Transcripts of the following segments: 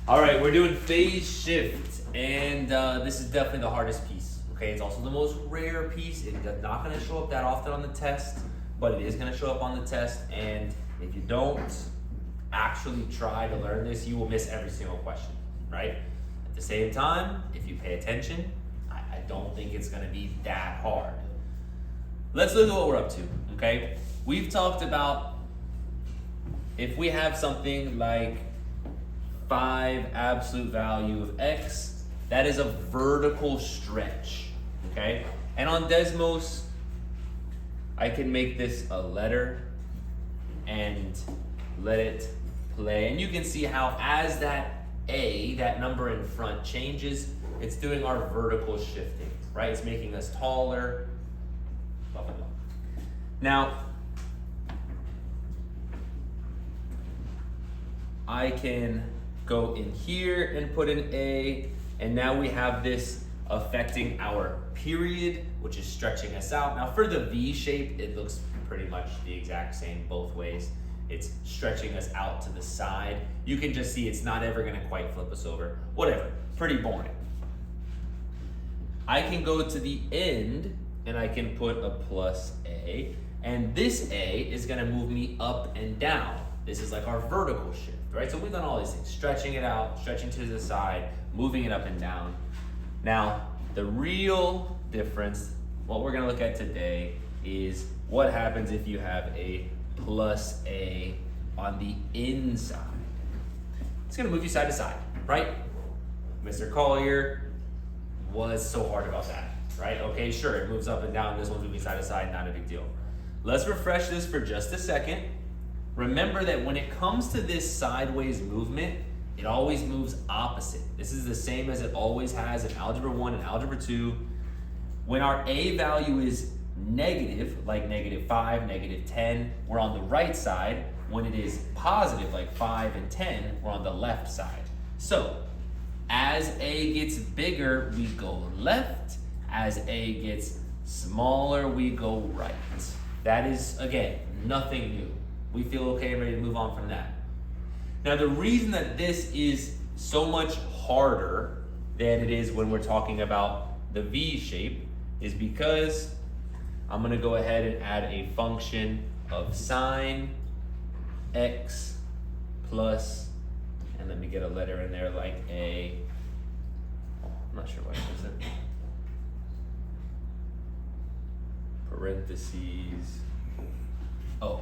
All right, we're doing phase shift, and this is definitely the hardest piece. Okay, it's also the most rare piece. It's not going to show up that often on the test, but it is going to show up on the test. And if you don't actually try to learn this, you will miss every single question, right? At the same time, if you pay attention, I don't think it's going to be that hard. Let's look at what we're up to. Okay, we've talked about if we have something like 5 absolute value of x, that is a vertical stretch, okay? And on Desmos, I can make this a letter and let it play. And you can see how as that A, that number in front changes, it's doing our vertical shifting, right? It's making us taller, blah, blah, blah. Now, I can go in here and put an A, and now we have this affecting our period, which is stretching us out. Now for the V shape, it looks pretty much the exact same both ways. It's stretching us out to the side. You can just see it's not ever gonna quite flip us over. Whatever, pretty boring. I can go to the end and I can put a plus A, and this A is gonna move me up and down. This is like our vertical shift, right? So we've done all these things, stretching it out, stretching to the side, moving it up and down. Now, the real difference, what we're gonna look at today is what happens if you have a plus A on the inside. It's gonna move you side to side, right? Mr. Collier was so hard about that, right? Okay, sure, it moves up and down, this one's moving side to side, not a big deal. Let's refresh this for just a second. Remember that when it comes to this sideways movement, it always moves opposite. This is the same as it always has in Algebra 1 and Algebra 2. When our A value is negative, like -5, -10, we're on the right side. When it is positive, like 5 and 10, we're on the left side. So, as A gets bigger, we go left. As A gets smaller, we go right. That is, again, nothing new. We feel okay and ready to move on from that. Now, the reason that this is so much harder than it is when we're talking about the V shape is because I'm gonna go ahead and add a function of sine x plus, and let me get a letter in there like a, I'm not sure what it is. Parentheses, oh.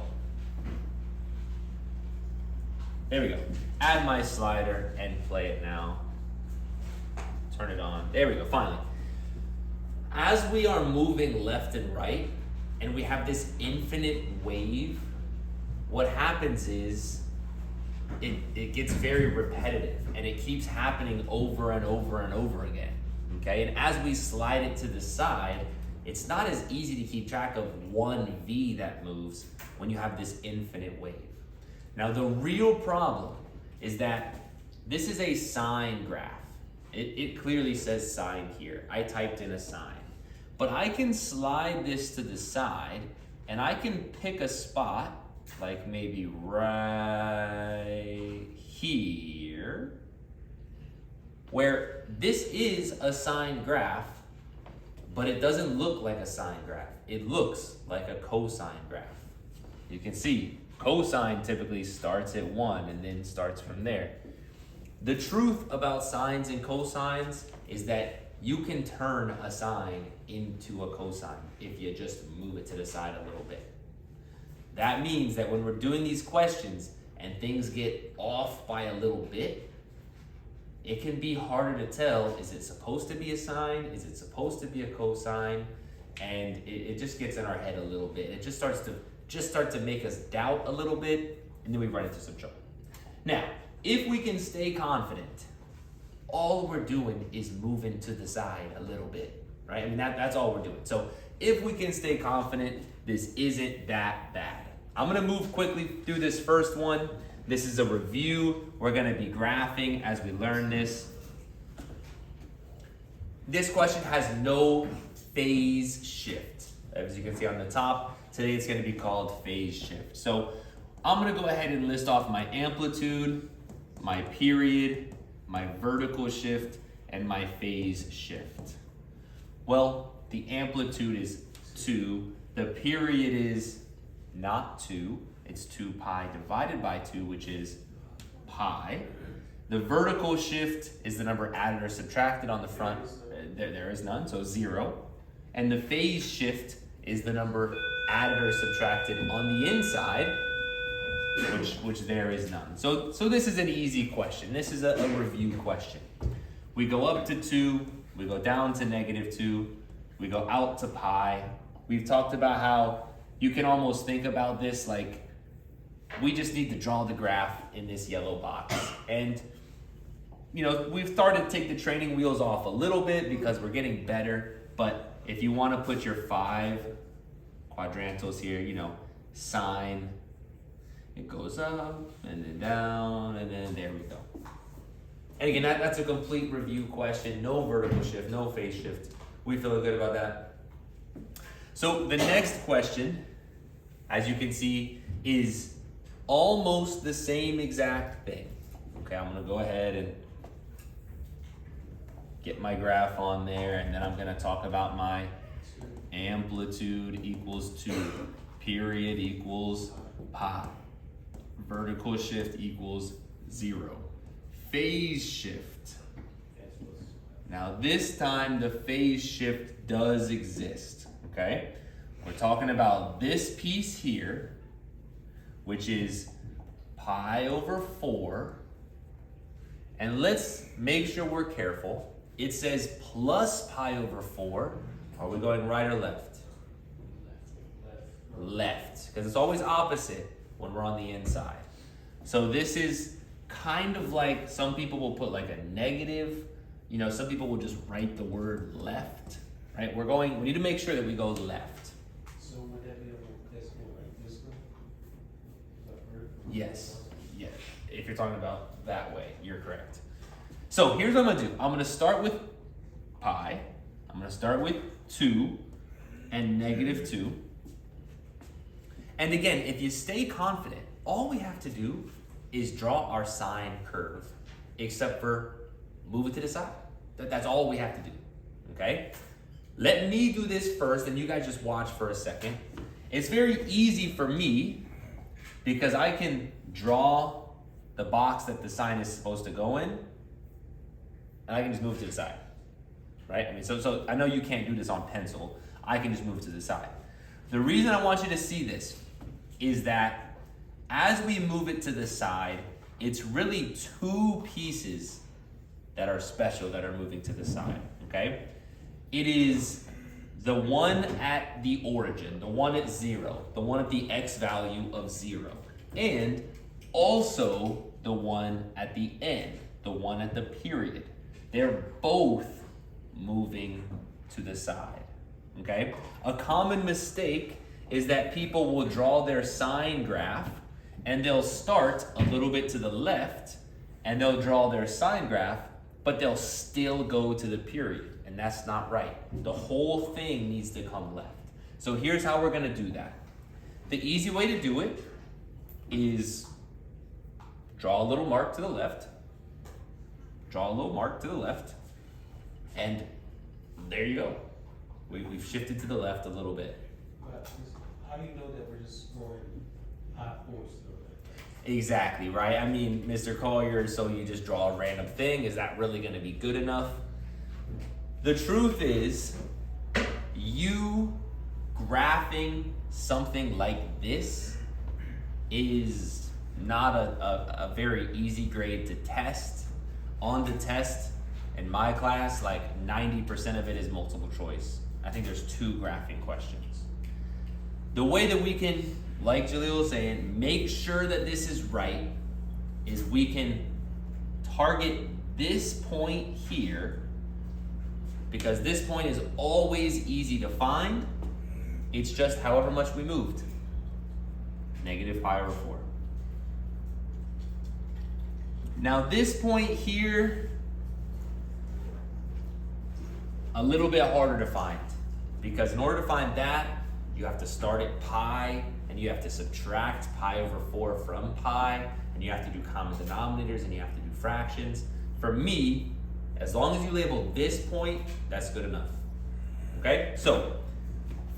There we go. Add my slider and play it now. Turn it on. There we go, finally. As we are moving left and right, and we have this infinite wave, what happens is it gets very repetitive, and it keeps happening over and over and over again, okay? And as we slide it to the side, it's not as easy to keep track of one V that moves when you have this infinite wave. Now, the real problem is that this is a sine graph. It clearly says sine here. I typed in a sine. But I can slide this to the side, and I can pick a spot, like maybe right here, where this is a sine graph, but it doesn't look like a sine graph. It looks like a cosine graph. You can see cosine typically starts at 1 and then starts from there. The truth about sines and cosines is that you can turn a sine into a cosine if you just move it to the side a little bit. That means that when we're doing these questions and things get off by a little bit, it can be harder to tell, is it supposed to be a sine? Is it supposed to be a cosine? And it just gets in our head a little bit. It just starts to make us doubt a little bit, and then we run into some trouble. Now, if we can stay confident, all we're doing is moving to the side a little bit, right? I mean, that's all we're doing. So if we can stay confident, this isn't that bad. I'm gonna move quickly through this first one. This is a review. We're gonna be graphing as we learn this. This question has no phase shift. As you can see on the top, today it's gonna be called phase shift. So I'm gonna go ahead and list off my amplitude, my period, my vertical shift, and my phase shift? Well, the amplitude is 2. The period is not 2. It's 2 pi divided by 2, which is pi. The vertical shift is the number added or subtracted on the front. There is none, so 0. And the phase shift is the number added or subtracted on the inside, which there is none. So this is an easy question. This is a review question. We go up to 2, we go down to -2, we go out to pi. We've talked about how you can almost think about this like we just need to draw the graph in this yellow box. And you know, we've started to take the training wheels off a little bit because we're getting better, but if you want to put your 5 quadrantals here, you know, sine, it goes up and then down, and then there we go. And again, that's a complete review question. No vertical shift, no phase shift. We feel good about that. So the next question, as you can see, is almost the same exact thing. Okay, I'm gonna go ahead and get my graph on there, and then I'm gonna talk about my amplitude equals 2, period equals pi, vertical shift equals 0, phase shift. Now this time the phase shift does exist, okay? We're talking about this piece here, which is pi over 4, and let's make sure we're careful. It says plus pi over 4. Are we going right or left? Left, because it's always opposite when we're on the inside. So this is kind of like, some people will put like a negative, you know, some people will just write the word left, right? We need to make sure that we go left. So would that be a decimal like this one? Yes, yes. If you're talking about that way, you're correct. So here's what I'm gonna do. I'm gonna start with pi. I'm gonna start with 2 and -2. And again, if you stay confident, all we have to do is draw our sine curve, except for move it to the side. That's all we have to do, okay? Let me do this first, and you guys just watch for a second. It's very easy for me because I can draw the box that the sine is supposed to go in, and I can just move to the side, right? I mean, so I know you can't do this on pencil. I can just move to the side. The reason I want you to see this is that as we move it to the side, it's really 2 pieces that are special that are moving to the side, okay? It is the one at the origin, the one at 0, the one at the x value of 0, and also the one at the end, the one at the period. They're both moving to the side, okay? A common mistake is that people will draw their sine graph and they'll start a little bit to the left and they'll draw their sine graph, but they'll still go to the period, and that's not right. The whole thing needs to come left. So here's how we're gonna do that. The easy way to do it is draw a little mark to the left, draw a little mark to the left, and there you go. We've shifted to the left a little bit. But how do you know that we're just going hot force to the left? Exactly, right? I mean, Mr. Collier, so you just draw a random thing. Is that really gonna be good enough? The truth is, you graphing something like this is not a very easy grade to test. On the test, in my class, like 90% of it is multiple choice. I think there's 2 graphing questions. The way that we can, like Jaleel was saying, make sure that this is right is we can target this point here, because this point is always easy to find. It's just however much we moved. -pi/4. Now this point here, a little bit harder to find, because in order to find that, you have to start at pi and you have to subtract pi/4 from pi, and you have to do common denominators and you have to do fractions. For me, as long as you label this point, that's good enough. Okay, so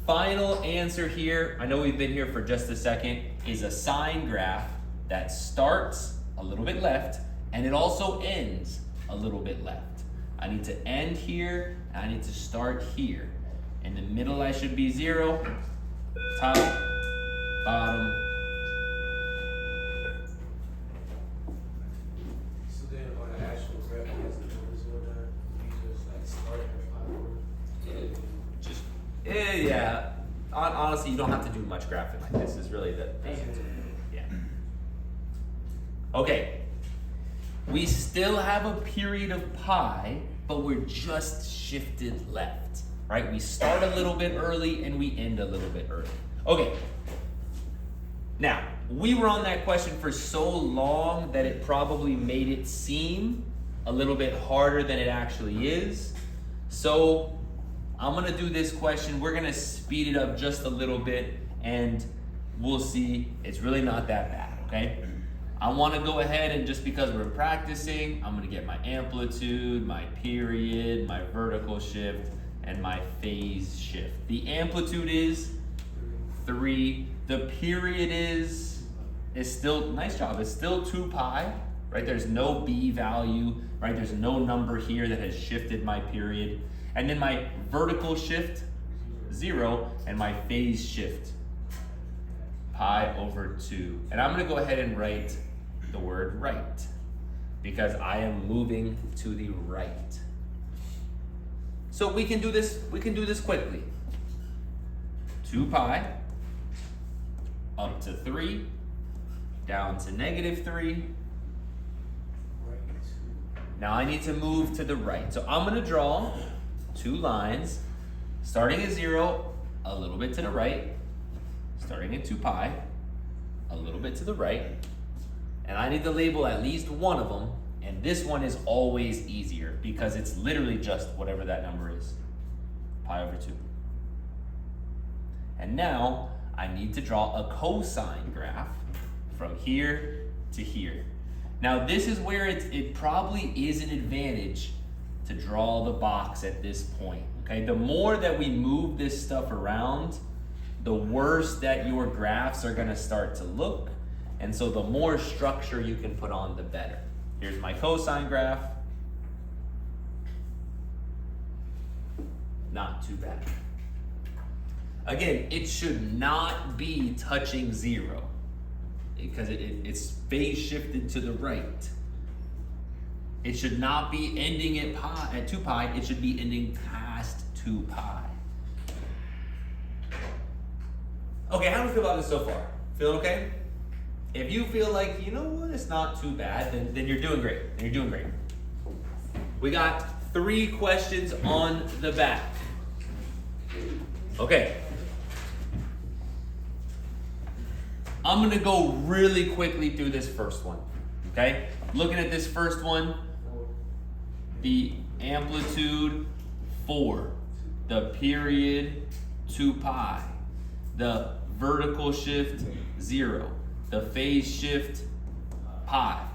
final answer here, I know we've been here for just a second, is a sine graph that starts a little bit left and it also ends a little bit left. I need to end here and I need to start here. In the middle I should be 0, top, bottom. So then on the actual graph, has the numbers on there, you just like start at 5 Just, yeah. Honestly, you don't have to do much graphing like this. Is really the answer. Yeah. Okay. We still have a period of pi, but we're just shifted left, right? We start a little bit early and we end a little bit early. Okay. Now, we were on that question for so long that it probably made it seem a little bit harder than it actually is. So I'm gonna do this question. We're gonna speed it up just a little bit and we'll see. It's really not that bad, okay? I wanna go ahead and just because we're practicing, I'm gonna get my amplitude, my period, my vertical shift, and my phase shift. The amplitude is 3. The period is still, nice job, it's still 2 pi, right? There's no b value, right? There's no number here that has shifted my period. And then my vertical shift, 0, and my phase shift, pi over 2. And I'm gonna go ahead and write the word right, because I am moving to the right. So we can do this quickly. 2 pi, up to 3, down to -3. Now I need to move to the right. So I'm gonna draw 2 lines, starting at 0, a little bit to the right, starting at 2 pi, a little bit to the right, and I need to label at least one of them, and this one is always easier because it's literally just whatever that number is, pi over 2. And now I need to draw a cosine graph from here to here. Now this is where it probably is an advantage to draw the box at this point, okay? The more that we move this stuff around, the worse that your graphs are gonna start to look, and so the more structure you can put on, the better. Here's my cosine graph. Not too bad. Again, it should not be touching 0 because it's phase shifted to the right. It should not be ending at 2 pi, it should be ending past 2 pi. Okay, how do you feel about this so far? Feeling okay? If you feel like, you know what, it's not too bad, then you're doing great. You're doing great. We got 3 questions on the back. Okay. I'm gonna go really quickly through this first one, okay? Looking at this first one, the amplitude 4, the period 2 pi, the vertical shift 0, the phase shift pi.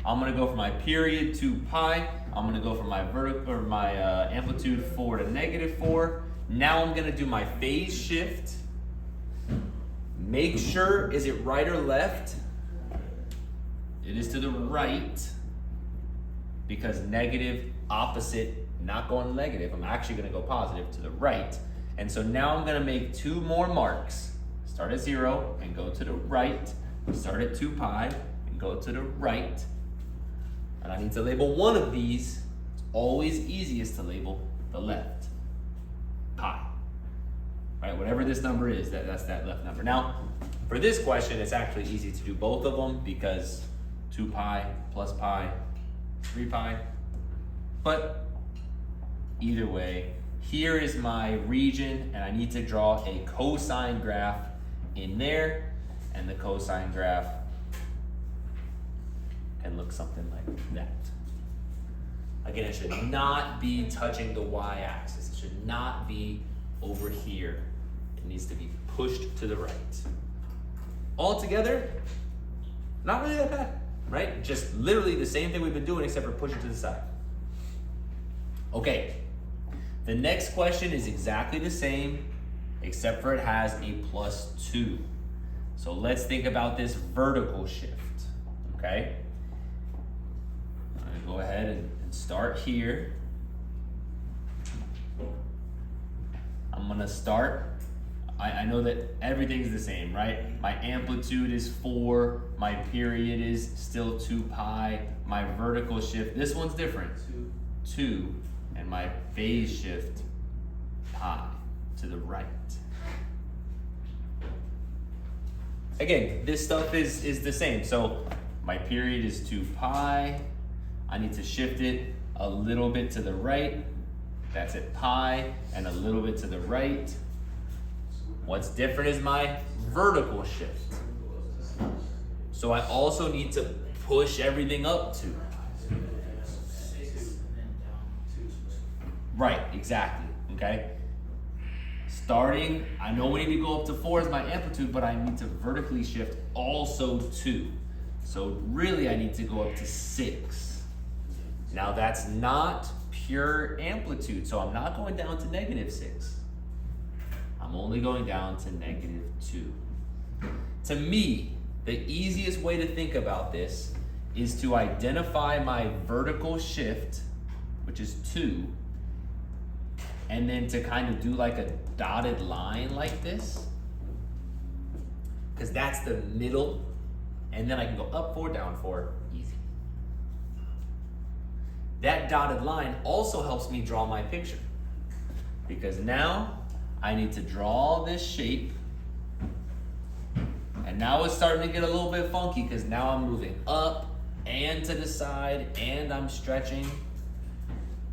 I'm gonna go for my period 2 pi. I'm gonna go for my amplitude 4 to -4. Now I'm gonna do my phase shift. Make sure, is it right or left? It is to the right, because negative, opposite, not going negative. I'm actually gonna go positive to the right. And so now I'm gonna make 2 more marks. Start at 0 and go to the right. Start at 2 pi and go to the right. And I need to label one of these. It's always easiest to label the left, pi. Right, whatever this number is, that's that left number. Now, for this question, it's actually easy to do both of them because 2 pi plus pi, 3 pi. But either way, here is my region, and I need to draw a cosine graph in there, and the cosine graph can look something like that. Again, it should not be touching the y-axis. It should not be over here. It needs to be pushed to the right. Altogether, not really that bad. right? Just literally the same thing we've been doing except for push it to the side. Okay, the next question is exactly the same except for it has a +2. So let's think about this vertical shift, okay? I'm gonna go ahead and start here. I'm gonna start, I know that everything's the same, right? My amplitude is 4, my period is still 2 pi, my vertical shift, this one's different, 2, and my phase shift, pi, to the right. Again, this stuff is the same, so my period is 2 pi, I need to shift it a little bit to the right, that's at pi, and a little bit to the right. What's different is my vertical shift. So I also need to push everything up 2. Right, exactly, okay? Starting, I know we need to go up to 4 as my amplitude, but I need to vertically shift also 2. So really I need to go up to 6. Now that's not pure amplitude, so I'm not going down to -6. I'm only going down to -2. To me, the easiest way to think about this is to identify my vertical shift, which is 2, and then to kind of do like a dotted line like this, because that's the middle, and then I can go up 4, down 4, easy. That dotted line also helps me draw my picture, because now I need to draw this shape, and now it's starting to get a little bit funky because now I'm moving up and to the side and I'm stretching.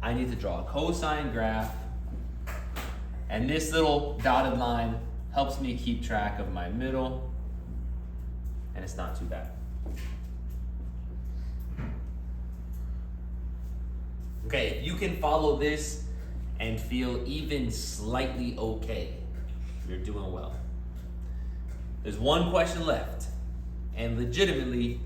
I need to draw a cosine graph, and this little dotted line helps me keep track of my middle, and it's not too bad. Okay, if you can follow this and feel even slightly okay, you're doing well. There's one question left, and legitimately,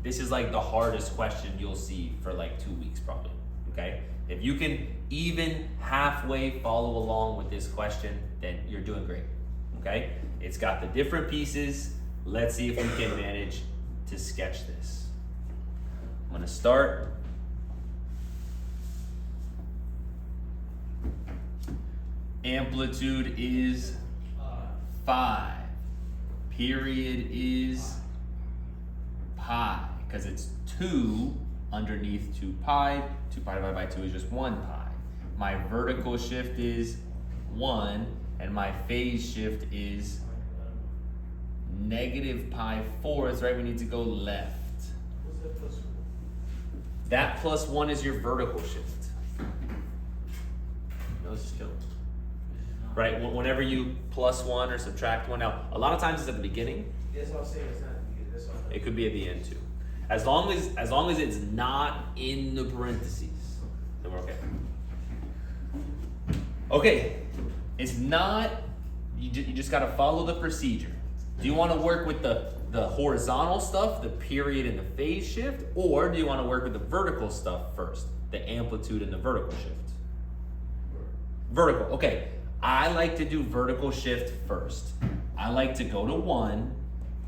this is like the hardest question you'll see for like 2 weeks probably, okay? If you can even halfway follow along with this question, then you're doing great, okay? It's got the different pieces. Let's see if we can manage to sketch this. I'm gonna start. Amplitude is 5. Period is pi, because it's 2 underneath 2 pi. 2 pi divided by 2 is just 1 pi. My vertical shift is 1, and my phase shift is -pi4, right? We need to go left. What's that +1? That +1 is your vertical shift. No, it's just kidding. Right, whenever you +1 or subtract 1, now a lot of times it's at the beginning. That's what I'm saying. It's not at the beginning. That's what I'm It could be at the end too. As long as it's not in the parentheses, then we're okay. Okay, it's not. You just got to follow the procedure. Do you want to work with the horizontal stuff, the period and the phase shift, or do you want to work with the vertical stuff first, the amplitude and the vertical shift? Vertical. Okay. I like to do vertical shift first. I like to go to 1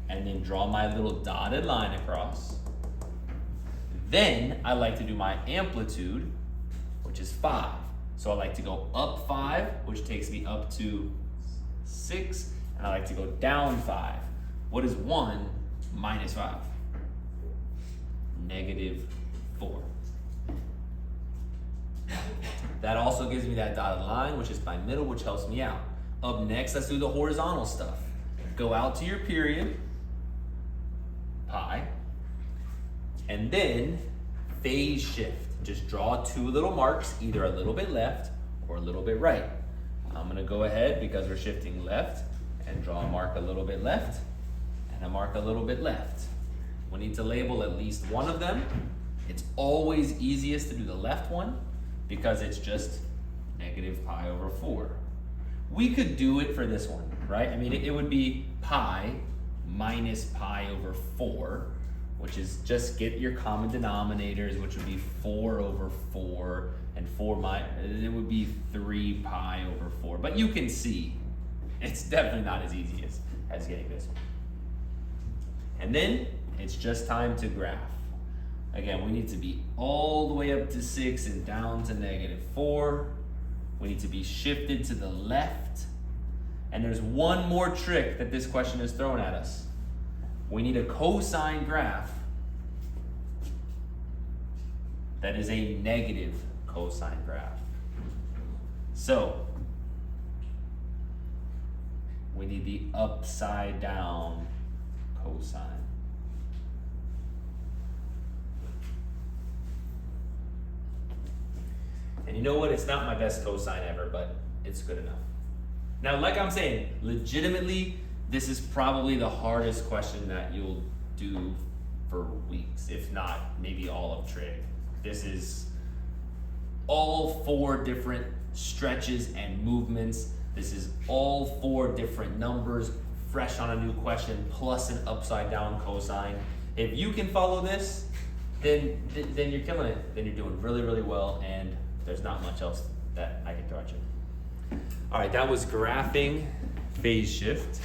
and then draw my little dotted line across. Then I like to do my amplitude, which is 5. So I like to go up 5, which takes me up to 6, and I like to go down 5. What is 1 minus 5? -4. That also gives me that dotted line, which is my middle, which helps me out. Up next, let's do the horizontal stuff. Go out to your period, pi, and then phase shift. Just draw 2 little marks, either a little bit left or a little bit right. I'm gonna go ahead, because we're shifting left, and draw a mark a little bit left and a mark a little bit left. We need to label at least one of them. It's always easiest to do the left one, because it's just -pi/4. We could do it for this one, right? I mean, it would be pi minus pi/4, which is just get your common denominators, which would be 4 over 4, and it would be 3 pi over 4. But you can see, it's definitely not as easy as getting this one. And then it's just time to graph. Again, we need to be all the way up to 6 and down to -4. We need to be shifted to the left. And there's one more trick that this question is throwing at us. We need a cosine graph that is a negative cosine graph. So, we need the upside down cosine. And you know what? It's not my best cosine ever, but it's good enough. Now, like I'm saying, legitimately, this is probably the hardest question that you'll do for weeks, if not maybe all of TRIG. This is all 4 different stretches and movements. This is all 4 different numbers, fresh on a new question, plus an upside down cosine. If you can follow this, then you're killing it. Then you're doing really, really well, and there's not much else that I can throw at you. All right, that was graphing phase shift.